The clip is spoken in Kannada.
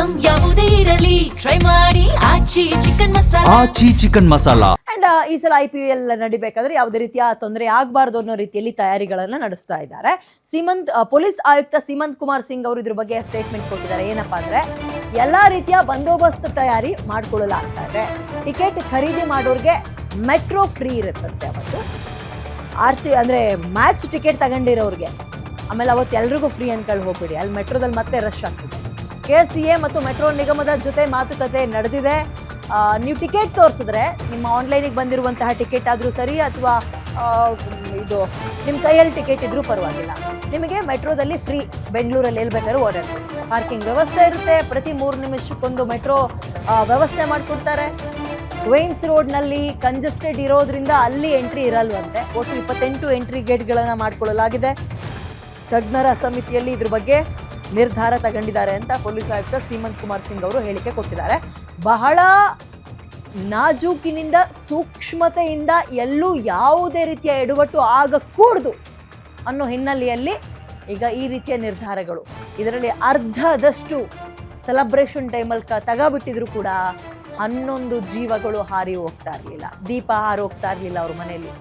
ಐಟಂ ಯಾವುದೇ ಇರಲಿ ಟ್ರೈ ಮಾಡಿ ಆಚಿ ಚಿಕನ್ ಮಸಾಲಾ. ಅಂಡ್ ಈ ಸಲ IPL ನಡಿಬೇಕಾದ್ರೆ ಯಾವುದೇ ರೀತಿಯ ತೊಂದರೆ ಆಗಬಾರ್ದು ಅನ್ನೋ ರೀತಿಯಲ್ಲಿ ತಯಾರಿಗಳನ್ನ ನಡೆಸ್ತಾ ಇದ್ದಾರೆ. ಪೊಲೀಸ್ ಆಯುಕ್ತ ಸೀಮಂತ್ ಕುಮಾರ್ ಸಿಂಗ್ ಅವರು ಇದ್ರ ಬಗ್ಗೆ ಸ್ಟೇಟ್ಮೆಂಟ್ ಕೊಟ್ಟಿದ್ದಾರೆ. ಏನಪ್ಪಾ ಅಂದ್ರೆ ಎಲ್ಲಾ ರೀತಿಯ ಬಂದೋಬಸ್ತ್ ತಯಾರಿ ಮಾಡ್ಕೊಳ್ಳಲಾಗ್ತಾ ಇದೆ. ಟಿಕೆಟ್ ಖರೀದಿ ಮಾಡೋರ್ಗೆ ಮೆಟ್ರೋ ಫ್ರೀ ಇರುತ್ತಂತೆ. ಅವತ್ತು ಅಂದ್ರೆ ಮ್ಯಾಚ್ ಟಿಕೆಟ್ ತಗೊಂಡಿರೋರ್ಗೆ, ಆಮೇಲೆ ಅವತ್ತು ಎಲ್ರಿಗೂ ಫ್ರೀ ಅನ್ಕೊಂಡು ಹೋಗ್ಬಿಡಿ, ಅಲ್ಲಿ ಮೆಟ್ರೋದಲ್ಲಿ ಮತ್ತೆ ರಶ್ ಆಗ್ತದೆ. KCA ಮತ್ತು ಮೆಟ್ರೋ ನಿಗಮದ ಜೊತೆ ಮಾತುಕತೆ ನಡೆದಿದೆ. ನೀವು ಟಿಕೆಟ್ ತೋರಿಸಿದ್ರೆ ನಿಮ್ಮ ಆನ್ಲೈನಿಗೆ ಬಂದಿರುವಂತಹ ಟಿಕೆಟ್ ಆದರೂ ಸರಿ ಅಥವಾ ಇದು ನಿಮ್ಮ ಕೈಯಲ್ಲಿ ಟಿಕೆಟ್ ಇದ್ರೂ ಪರವಾಗಿಲ್ಲ, ನಿಮಗೆ ಮೆಟ್ರೋದಲ್ಲಿ ಫ್ರೀ ಬೆಂಗಳೂರಲ್ಲಿ ಎಲ್ಲಿ ಬೇಕಾದ್ರೂ ಓಡಾಡ್ಬೋದು. ಪಾರ್ಕಿಂಗ್ ವ್ಯವಸ್ಥೆ ಇರುತ್ತೆ. ಪ್ರತಿ 3 ನಿಮಿಷಕ್ಕೊಂದು ಮೆಟ್ರೋ ವ್ಯವಸ್ಥೆ ಮಾಡಿಕೊಡ್ತಾರೆ. ಕ್ವೀನ್ಸ್ ರೋಡ್ನಲ್ಲಿ ಕಂಜೆಸ್ಟೆಡ್ ಇರೋದ್ರಿಂದ ಅಲ್ಲಿ ಎಂಟ್ರಿ ಇರಲ್ವಂತೆ. ಒಟ್ಟು 28 ಎಂಟ್ರಿ ಗೇಟ್ಗಳನ್ನು ಮಾಡಿಕೊಳ್ಳಲಾಗಿದೆ. ತಜ್ಞರ ಸಮಿತಿಯಲ್ಲಿ ಇದ್ರ ಬಗ್ಗೆ ನಿರ್ಧಾರ ತಗೊಂಡಿದ್ದಾರೆ ಅಂತ ಪೊಲೀಸ್ ಆಯುಕ್ತ ಸೀಮಂತ್ ಕುಮಾರ್ ಸಿಂಗ್ ಅವರು ಹೇಳಿಕೆ ಕೊಟ್ಟಿದ್ದಾರೆ. ಬಹಳ ನಾಜೂಕಿನಿಂದ ಸೂಕ್ಷ್ಮತೆಯಿಂದ ಎಲ್ಲೂ ಯಾವುದೇ ರೀತಿಯ ಎಡವಟ್ಟು ಆಗಕೂಡದು ಅನ್ನೋ ಹಿನ್ನೆಲೆಯಲ್ಲಿ ಈಗ ಈ ರೀತಿಯ ನಿರ್ಧಾರಗಳು. ಇದರಲ್ಲಿ ಅರ್ಧದಷ್ಟು ಸೆಲೆಬ್ರೇಷನ್ ಟೈಮಲ್ಲಿ ತಗೋಬಿಟ್ಟಿದ್ರು ಕೂಡ 11 ಜೀವಗಳು ಹಾರಿ ಹೋಗ್ತಾ ಇರಲಿಲ್ಲ, ದೀಪ ಹಾರಿ ಹೋಗ್ತಾ ಇರಲಿಲ್ಲ ಅವ್ರ ಮನೆಯಲ್ಲಿ.